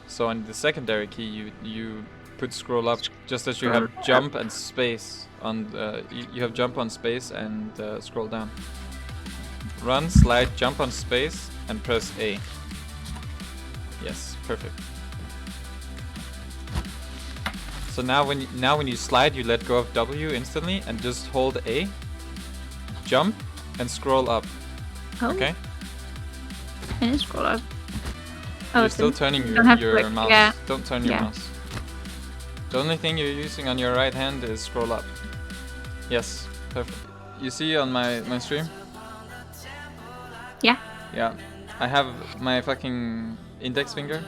So on the secondary key, you put scroll up just as you have jump and space on. You have jump on space and scroll down. Run, slide, jump on space, and press A. Yes, perfect. So now when you slide, you let go of W instantly and just hold A, jump, and scroll up. Oh. Okay. And scroll up. You're still turning your mouse. Yeah. Don't turn your mouse. The only thing you're using on your right hand is scroll up. Yes, perfect. You see on my stream? Yeah. Yeah. I have my fucking index finger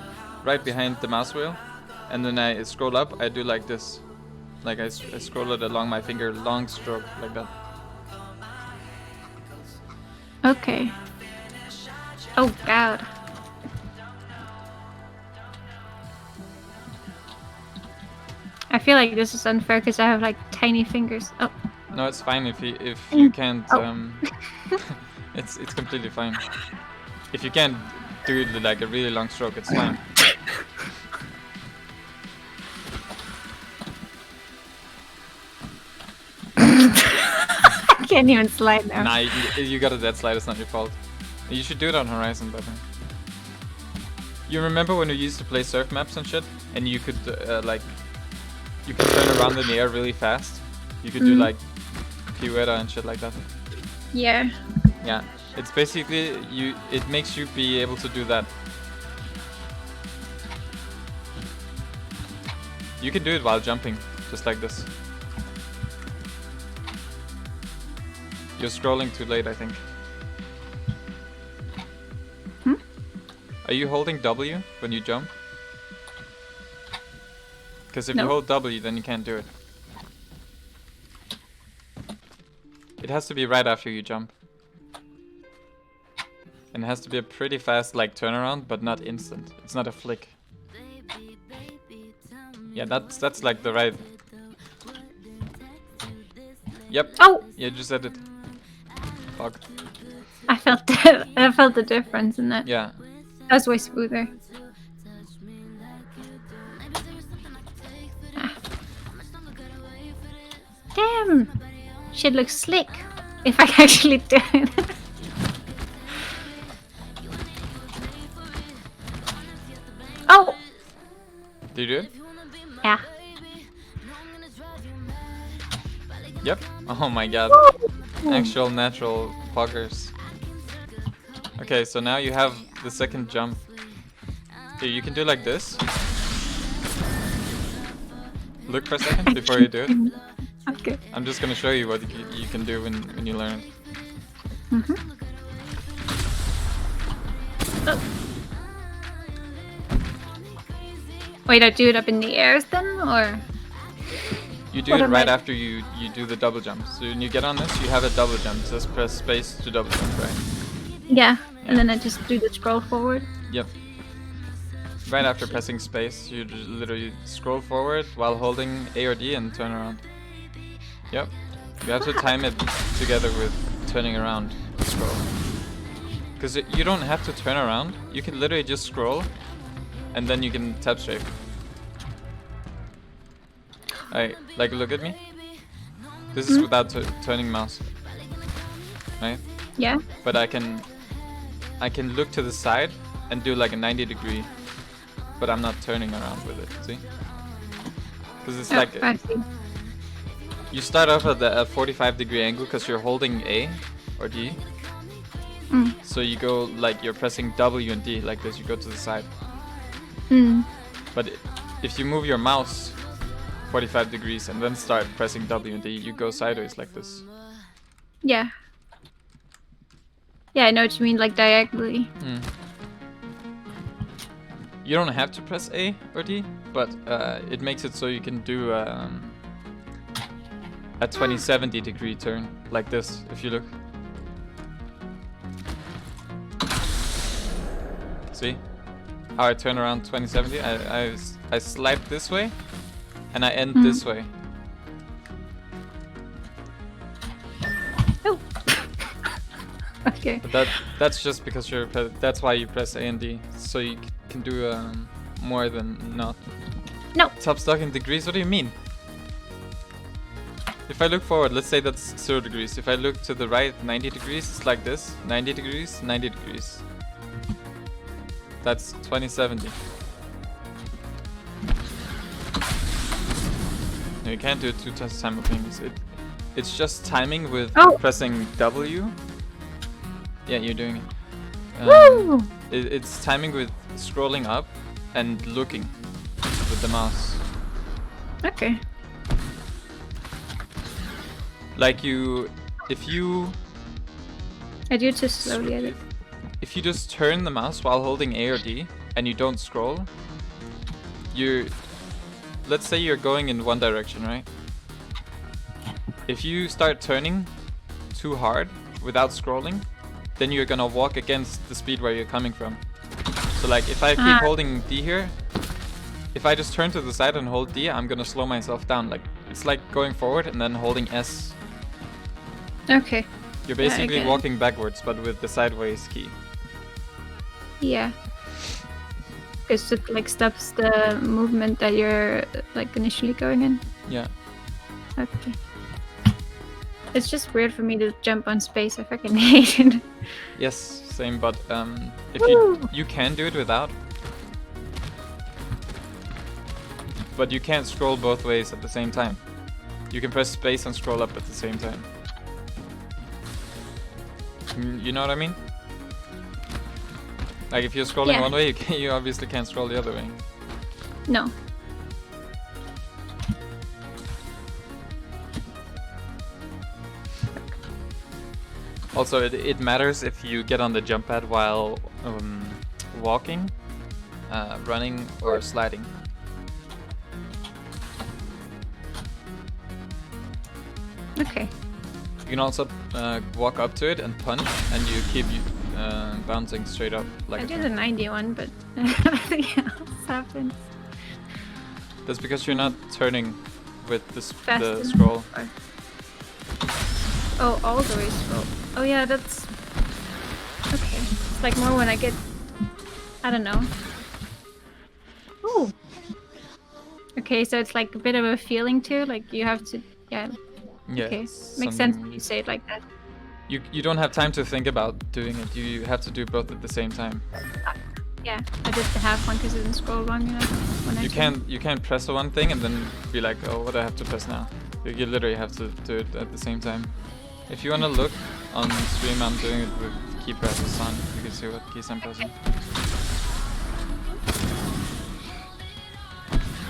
right behind the mouse wheel, and then I scroll up. I do like this, like I scroll it along my finger, long stroke like that. Okay. Oh god. I feel like this is unfair because I have like tiny fingers. Oh. No, it's fine if you can't. It's completely fine. If you can't do like a really long stroke, it's fine. I can't even slide now. Nah, you got a dead slide. It's not your fault. You should do it on Horizon, better. You remember when we used to play surf maps and shit, and you could like you could turn around in the air really fast. You could do like pirouette and shit like that. Yeah. Yeah, it's basically it makes you be able to do that. You can do it while jumping, just like this. You're scrolling too late, I think. Are you holding W when you jump? Because if you hold W, then you can't do it. It has to be right after you jump. And it has to be a pretty fast like turnaround, but not instant. It's not a flick. Yeah, that's like the right. Yep. Oh! You just said it. Fuck. I felt the difference in that. Yeah. That was way smoother. Ah. Damn! Shit looks slick. If I can actually do it. Oh! Did you do it? Yeah. Yep. Oh my god. Actual natural poggers. Okay, so now you have the second jump. Here, you can do like this. Look for a second before you do it. Okay. I'm just gonna show you what you can do when you learn it. Oh. Wait, I do it up in the air then, or? You do it right after you do the double jump. So when you get on this, you have a double jump. Just press space to double jump, right? Yeah, and then I just do the scroll forward. Yep. Right after pressing space, you just literally scroll forward while holding A or D and turn around. Yep. You have to time it together with turning around to scroll. Because you don't have to turn around. You can literally just scroll, and then you can tap strafe. Alright, like look at me. This is without turning mouse. Right? Yeah. But I can look to the side and do like a 90 degree, but I'm not turning around with it, see? Because it's like I see. You start off at a 45 degree angle because you're holding A or D. So you go like you're pressing W and D like this, you go to the side. But if you move your mouse 45 degrees and then start pressing W and D, you go sideways like this. Yeah. Yeah, I know what you mean, like diagonally. You don't have to press A or D, but it makes it so you can do a 2070 degree turn like this if you look. See how I turn around 2070? I slide this way and I end this way. Oh. Okay. But that's just because that's why you press A and D, so you can do more than not. No. Top stock in degrees? What do you mean? If I look forward, let's say that's 0 degrees. If I look to the right 90 degrees, it's like this. 90 degrees, 90 degrees. That's 2070. No, you can't do it 2 times simultaneous. It's just timing with pressing W. Yeah, you're doing it. Woo! It's timing with scrolling up and looking with the mouse. Okay. Like if you I do it too slowly, I think. If you just turn the mouse while holding A or D and you don't scroll, let's say you're going in one direction, right? If you start turning too hard without scrolling, then you're gonna walk against the speed where you're coming from. So like if I keep holding D here, if I just turn to the side and hold D, I'm gonna slow myself down. Like it's like going forward and then holding S. Okay. You're basically walking backwards, but with the sideways key. Yeah. Because it like stops the movement that you're like initially going in. Yeah. Okay. It's just weird for me to jump on space. I fucking hate it. Yes, same. But if you can do it without, but you can't scroll both ways at the same time. You can press space and scroll up at the same time. You know what I mean? Like if you're scrolling one way, you obviously can't scroll the other way. No. Also, it matters if you get on the jump pad while walking, running, or sliding. Okay. You can also walk up to it and punch, and you keep bouncing straight up. Like I do the 90 one, but nothing else happens. That's because you're not turning with the scroll. Oh, all the way scroll. Oh yeah, that's... Okay. It's like more when I get... I don't know. Ooh! Okay, so it's like a bit of a feeling too, like you have to... Yeah. Yeah. Okay, makes sense when you say it like that. You don't have time to think about doing it. You have to do both at the same time. Yeah, I did the half one because it didn't scroll long enough. When you can't press the one thing and then be like, oh, what do I have to press now? You literally have to do it at the same time. If you wanna look on stream, I'm doing it with key presses on. You can see what keys I'm pressing.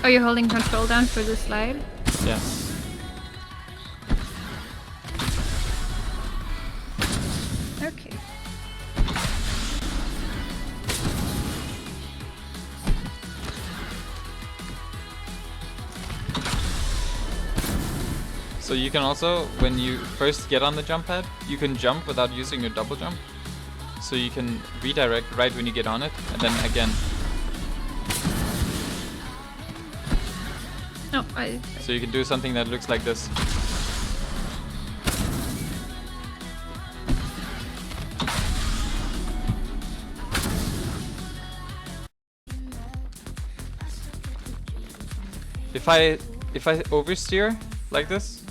Oh, you're holding control down for the slide? Yes. Okay. So you can also, when you first get on the jump pad, you can jump without using your double jump. So you can redirect right when you get on it, and then again. Oh, so you can do something that looks like this. If I oversteer like this,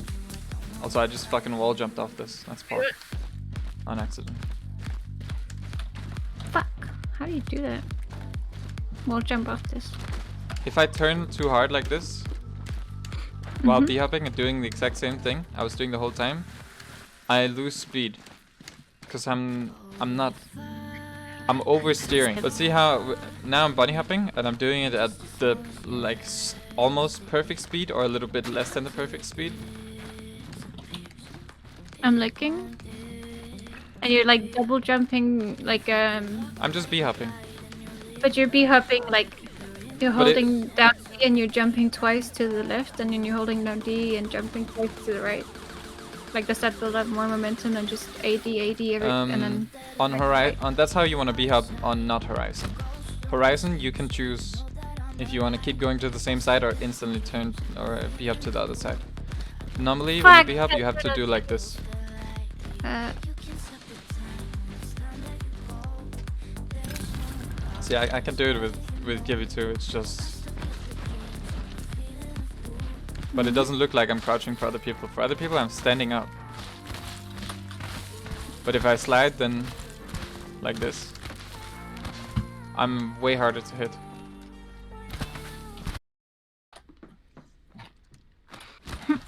also I just fucking wall jumped off this. That's part on accident. Fuck! How do you do that? Wall jump off this. If I turn too hard like this, while b-hopping and doing the exact same thing I was doing the whole time, I lose speed because I'm oversteering. But see how now I'm bunny hopping and I'm doing it at the like almost perfect speed or a little bit less than the perfect speed. I'm looking. And you're like double jumping like I'm just b-hopping. But you're b-hopping like you're holding down D and you're jumping twice to the left, and then you're holding down D and jumping twice to the right. Like does that build up more momentum than just AD and then on horizon? That's how you want to b-hop on not horizon. Horizon you can choose if you want to keep going to the same side or instantly turn or b-hop to the other side. Normally when you b-hop you have to do like this. See, I can do it with with Give 2. It's just... But it doesn't look like I'm crouching for other people. For other people, I'm standing up. But if I slide, then like this, I'm way harder to hit.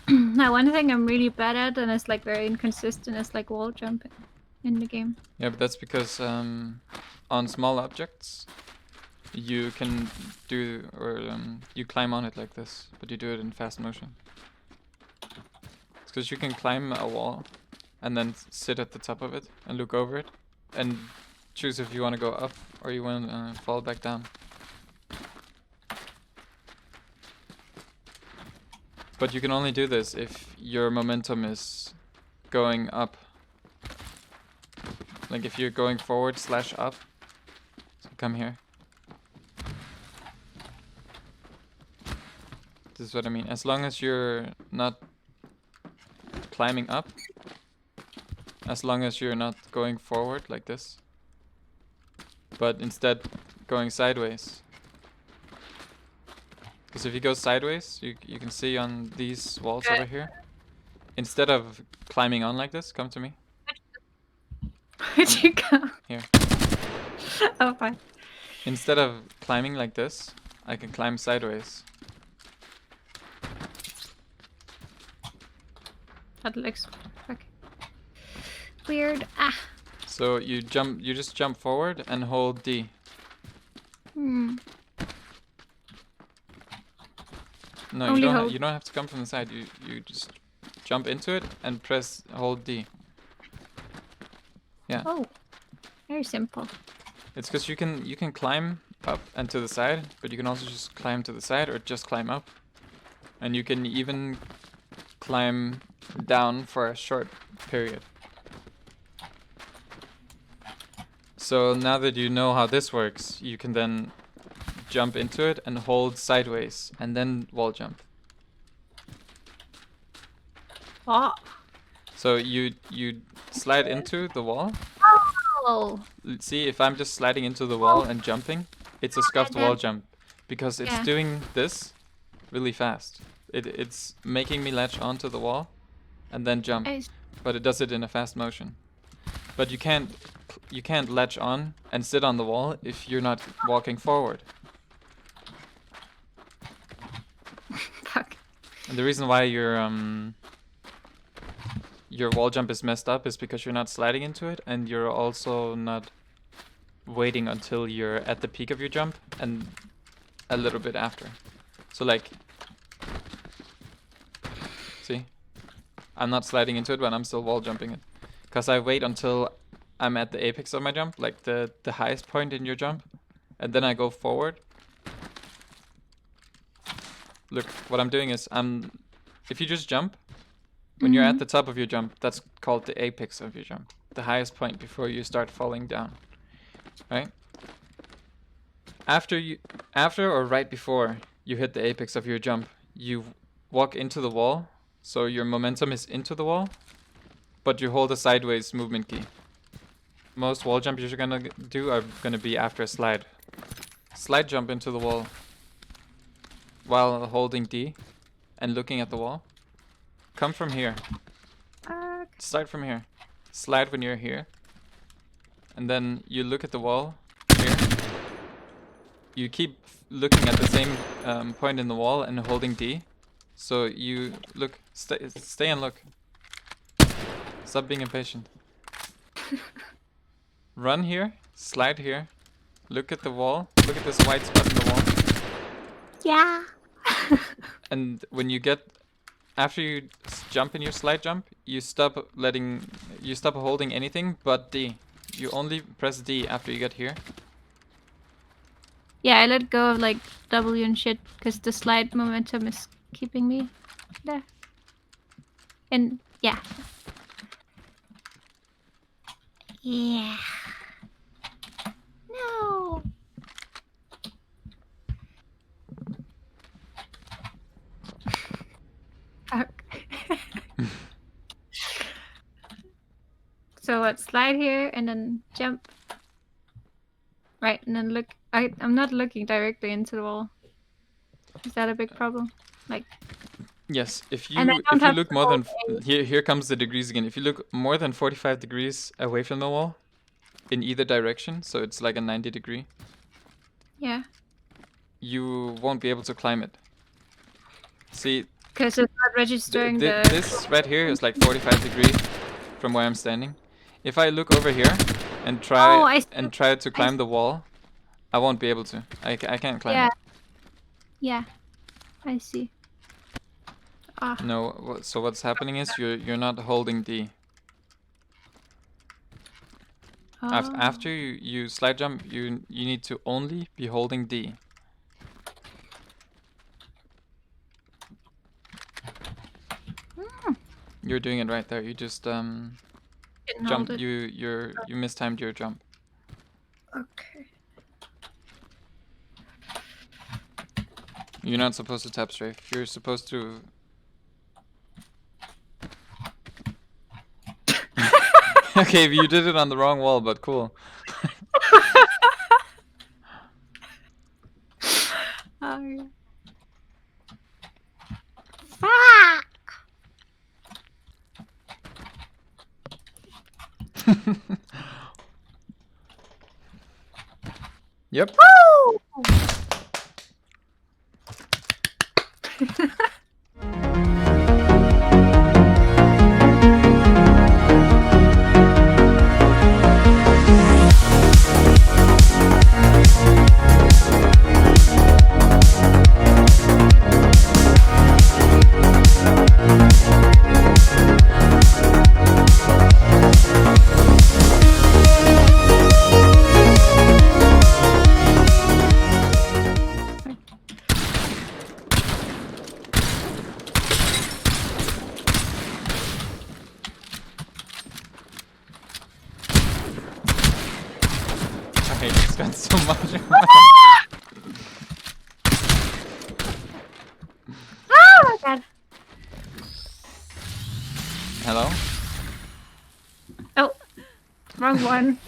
Now, one thing I'm really bad at, and it's like very inconsistent, is like wall jumping in the game. Yeah, but that's because on small objects, you can do, or you climb on it like this, but you do it in fast motion. It's because you can climb a wall and then sit at the top of it and look over it and choose if you want to go up or you want to fall back down. But you can only do this if your momentum is going up. Like if you're going forward / up. So come here. This is what I mean. As long as you're not climbing up, as long as you're not going forward like this, but instead going sideways. Because if you go sideways, you can see on these walls over here, instead of climbing on like this, come to me. Where'd you go? Here. Oh, fine. Instead of climbing like this, I can climb sideways. That looks okay. Weird. Ah. So you just jump forward and hold D. Hmm. No, you don't have to come from the side. You just jump into it and hold D. Yeah. Oh. Very simple. It's because you can climb up and to the side, but you can also just climb to the side or just climb up. And you can even climb down for a short period. So now that you know how this works, you can then jump into it and hold sideways and then wall jump. Oh. So you slide into the wall. Oh. See, if I'm just sliding into the wall and jumping, it's a scuffed wall jump because it's doing this really fast. It's making me latch onto the wall and then jump, but it does it in a fast motion. But you can't latch on and sit on the wall if you're not walking forward. Fuck. And the reason why your wall jump is messed up is because you're not sliding into it, and you're also not waiting until you're at the peak of your jump and a little bit after. So like, see, I'm not sliding into it, but I'm still wall jumping it, because I wait until I'm at the apex of my jump, like the highest point in your jump, and then I go forward. Look, what I'm doing is if you just jump, when you're at the top of your jump, that's called the apex of your jump, the highest point before you start falling down, right? After or right before you hit the apex of your jump, you walk into the wall, so your momentum is into the wall, but you hold a sideways movement key. Most wall jumps you're gonna do are gonna be after a slide. Slide jump into the wall while holding D and looking at the wall. Come from here. Start from here. Slide when you're here. And then you look at the wall here. You keep looking at the same point in the wall and holding D. So you look, stay and look. Stop being impatient. Run here, slide here, look at the wall, look at this white spot in the wall. Yeah. And when you get, after you jump in your slide jump, you stop holding anything but D. You only press D after you get here. Yeah, I let go of like W and shit because the slide momentum is keeping me there. And yeah. Yeah. No. Fuck. So what? Slide here and then jump. Right, and then look I'm not looking directly into the wall. Is that a big problem? Like, Yes, and I don't have look to more than hold here comes the degrees again. If you look more than 45 degrees away from the wall, in either direction, so it's like a 90 degree, yeah, you won't be able to climb it. See, because it's not registering the. this right here is like 45 degrees from where I'm standing. If I look over here and Oh, I see. try to climb the wall, I won't be able to. I can't climb Yeah. it. Yeah, I see. Ah. No, so what's happening is you're not holding D. Oh. After you slide jump, you need to only be holding D. You're doing it right there. You just Didn't jump. hold it. You mistimed your jump. Okay. You're not supposed to tap strafe. You're supposed to. Okay, you did it on the wrong wall, but cool. Oh, yeah. Fuck! Yep. Woo! I hate this gun so much. Oh my god. Hello? Oh, wrong one.